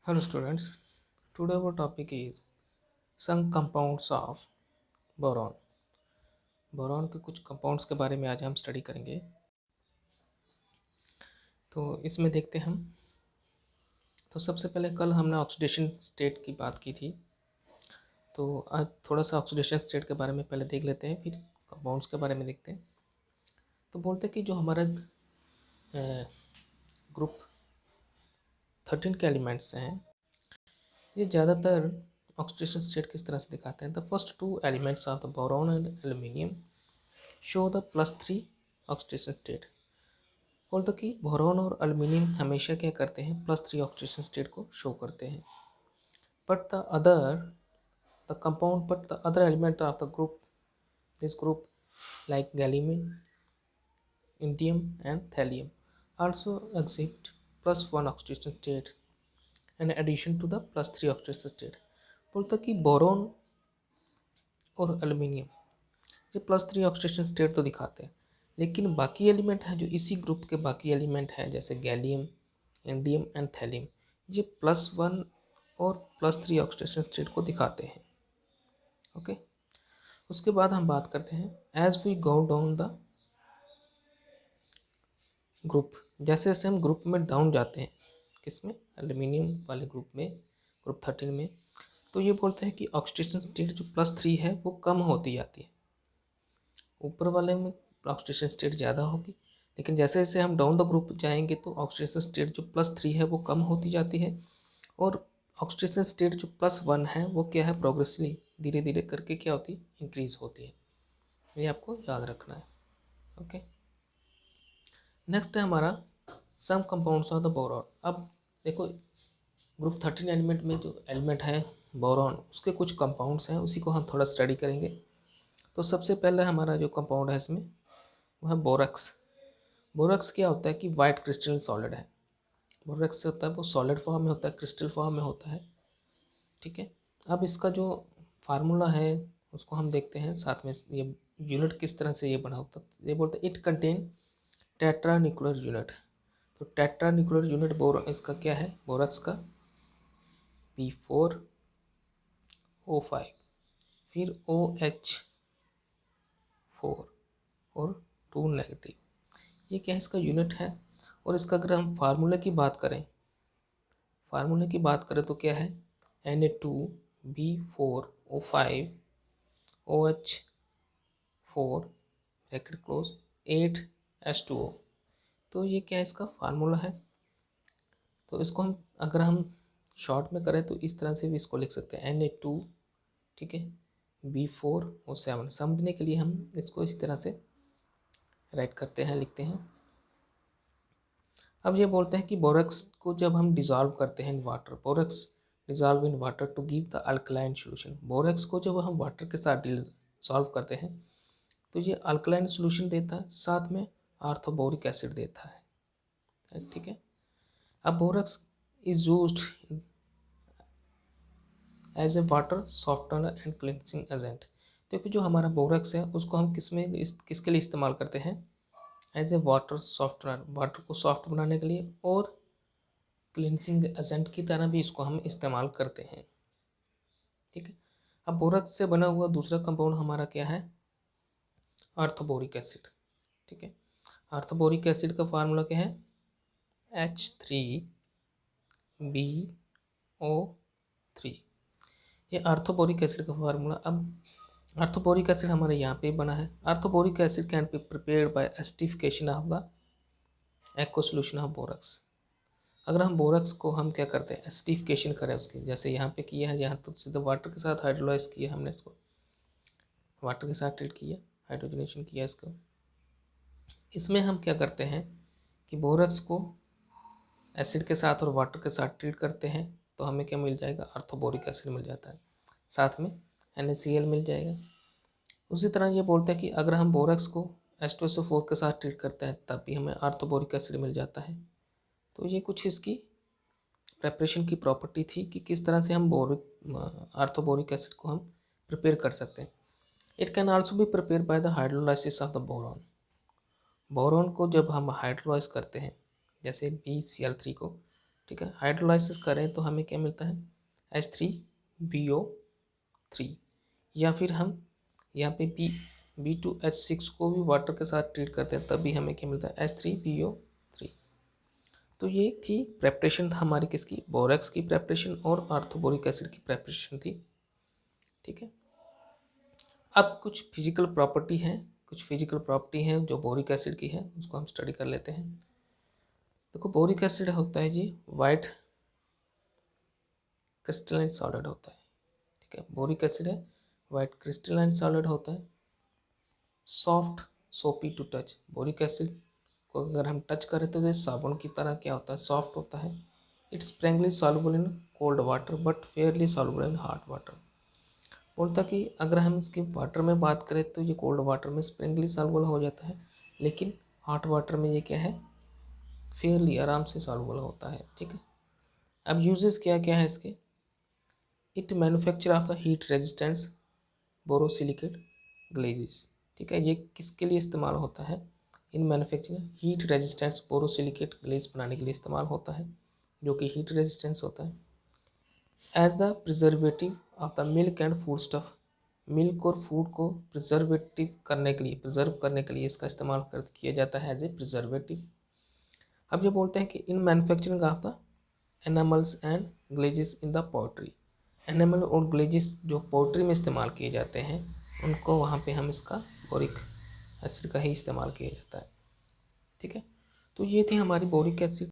Hello students, today our topic is some compounds of boron. Boron के कुछ compounds के बारे में आज हम स्टडी करेंगे। तो इसमें देखते हैं हम। तो सबसे पहले कल हमने ऑक्सीडेशन स्टेट की बात की थी, तो आज थोड़ा सा ऑक्सीडेशन स्टेट के बारे में पहले देख लेते हैं, फिर कंपाउंड्स के बारे में देखते हैं। तो बोलते हैं कि जो हमारा ग्रुप 13 के एलिमेंट्स हैं, ये ज़्यादातर ऑक्सीडेशन स्टेट किस तरह से दिखाते हैं। The first two elements of the boron and aluminium show the +3 oxidation state. बोलते कि बोरॉन और एल्यूमिनियम हमेशा क्या करते हैं, +3 ऑक्सीडेशन स्टेट को शो करते हैं। But the other element of the group, this group like gallium, indium and thallium also exhibit +1 oxidation state in addition to the +3 oxidation state. बोलता कि बोरॉन और एल्यूमिनियम ये +3 ऑक्सीडेशन स्टेट तो दिखाते हैं, लेकिन बाकी एलिमेंट हैं जो इसी ग्रुप के बाकी एलिमेंट हैं जैसे गैलियम, इंडियम एंड थैलियम, ये +1 और +3 ऑक्सीडेशन स्टेट को दिखाते हैं। ओके, उसके बाद हम बात करते हैं as we go down the group. जैसे जैसे हम ग्रुप में डाउन जाते हैं, किसमें, एल्यूमिनियम वाले ग्रुप में, ग्रुप 13 में, तो ये बोलते हैं कि ऑक्सीडेशन स्टेट जो +3 है वो कम होती जाती है। ऊपर वाले में ऑक्सीडेशन स्टेट ज़्यादा होगी, लेकिन जैसे जैसे हम डाउन द ग्रुप जाएंगे तो ऑक्सीडेशन स्टेट जो +3 है वो कम होती जाती है, और ऑक्सीडेशन स्टेट जो +1 है वो क्या है, प्रोग्रेसिवली धीरे धीरे करके क्या होती है, इंक्रीज होती है। ये आपको याद रखना है। ओके, नेक्स्ट है हमारा सम कंपाउंड्स ऑफ द बोरॉन। अब देखो, ग्रुप 13 एलिमेंट में जो एलिमेंट है बोरॉन, उसके कुछ कंपाउंड्स हैं, उसी को हम थोड़ा स्टडी करेंगे। तो सबसे पहले हमारा जो कंपाउंड है इसमें वो है बोरक्स। बोरक्स क्या होता है कि वाइट क्रिस्टल सॉलिड है। बोरक्स से होता है वो सॉलिड फॉर्म में होता है, क्रिस्टल फॉर्म में होता है। ठीक है, अब इसका जो फार्मूला है उसको हम देखते हैं, साथ में ये यूनिट किस तरह से ये बना होता है। ये बोलते हैं it contain tetra nuclear unit. तो टेट्रा न्यूक्लियर यूनिट इसका क्या है, बोरक्स का P4O5, फिर OH4 और 2 नेगेटिव, ये क्या है, इसका यूनिट है। और इसका अगर हम फार्मूले की बात करें, तो क्या है, Na2B4O5 OH4 bracket close 8H2O। तो ये क्या है, इसका फार्मूला है। तो इसको हम अगर हम शॉर्ट में करें तो इस तरह से भी इसको लिख सकते हैं, Na2, ठीक है, B4O7। समझने के लिए हम इसको इस तरह से राइट करते हैं, लिखते हैं। अब ये बोलते हैं कि बोरक्स को जब हम डिज़ोल्व करते हैं in water, borax dissolve in water to give the alkaline solution. Borax को जब हम वाटर के साथ डिज़ोल्व करते हैं तो ये अल्कलाइन सॉल्यूशन देता है, साथ में आर्थोबोरिक एसिड देता है। ठीक है, अब borax is used as a water softener and cleansing agent. देखो, जो हमारा बोरक्स है उसको हम किसके लिए इस्तेमाल करते हैं, as a water softener, water को सॉफ्ट बनाने के लिए, और क्लिनसिंग एजेंट की तरह भी इसको हम इस्तेमाल करते हैं। ठीक है, अब बोरक्स से बना हुआ दूसरा कंपाउंड हमारा क्या है, आर्थोबोरिक एसिड। ठीक है, आर्थोबोरिक एसिड का फार्मूला क्या है, H3BO3। ये आर्थोबोरिक एसिड का फार्मूला। अब आर्थोबोरिक एसिड हमारे यहाँ पे बना है। Orthoboric acid can be prepared by acidification of the aqua solution of borax. अगर हम बोरक्स को हम क्या करते हैं, एसिडिफिकेशन करें उसकी, जैसे यहाँ पे किया है, यहाँ तो सीधा वाटर के साथ हाइड्रोलाइज किया हमने, इसको वाटर के साथ ट्रीट किया, हाइड्रोजनेशन किया इसको। इसमें हम क्या करते हैं कि बोरक्स को एसिड के साथ और वाटर के साथ ट्रीट करते हैं, तो हमें क्या मिल जाएगा, आर्थोबोरिक एसिड मिल जाता है, साथ में NaCl मिल जाएगा। उसी तरह ये बोलते हैं कि अगर हम बोरक्स को H2SO4 के साथ ट्रीट करते हैं तब भी हमें आर्थोबोरिक एसिड मिल जाता है। तो ये कुछ इसकी प्रेपरेशन की प्रॉपर्टी थी कि किस तरह से हम आर्थोबोरिक एसिड को हम प्रिपेयर कर सकते हैं। It can also be prepare by the hydrolysis of the boron. Boron को जब हम हाइड्रोलाइज करते हैं, जैसे BCl3 को, ठीक है। हाइड्रोलाइसिस करें तो हमें क्या मिलता है, H3BO3, या फिर हम यहाँ पे B2H6 को भी वाटर के साथ ट्रीट करते हैं तब भी हमें क्या मिलता है, H3BO3। तो ये थी प्रेपरेशन था हमारी किसकी, बोरेक्स की प्रेपरेशन और ऑर्थोबोरिक एसिड की प्रेपरेशन थी। ठीक है। अब कुछ फिजिकल प्रॉपर्टी हैं जो बोरिक एसिड की है, उसको हम स्टडी कर लेते हैं। देखो बोरिक एसिड होता है जी वाइट क्रिस्टलाइन सॉलिड होता है। ठीक है, बोरिक एसिड है, वाइट क्रिस्टलाइन सॉलिड होता है, सॉफ्ट सोपी टू टच। बोरिक एसिड को अगर हम टच करें तो ये साबुन की तरह क्या होता है, सॉफ्ट होता है। It's sparingly soluble in cold water but fairly soluble in hot water. बोलता कि अगर हम इसके वाटर में बात करें तो ये कोल्ड वाटर में स्प्रिंगली सॉल्युबल हो जाता है, लेकिन हॉट वाटर में ये क्या है, फेयरली आराम से सॉल्युबल होता है। ठीक है। अब यूजेस क्या क्या है इसके, it manufacture of the heat resistance borosilicate glazes. ठीक है, ये किसके लिए इस्तेमाल होता है, in manufacturing heat resistance borosilicate glaze बनाने के लिए इस्तेमाल होता है, जो कि हीट रेजिस्टेंस होता है। As the preservative of the milk and foodstuff, milk और फूड को प्रिजर्व करने के लिए इसका इस्तेमाल किया जाता है एज ए प्रिजर्वेटिव। अब ये बोलते हैं कि in manufacturing of the enamels and glazes in the poultry, enamel और ग्लेजेस जो पोल्ट्री में इस्तेमाल किए जाते हैं उनको वहाँ पे हम इसका बोरिक एसिड का ही इस्तेमाल किया जाता है। ठीक है, तो ये थी हमारी बोरिक एसिड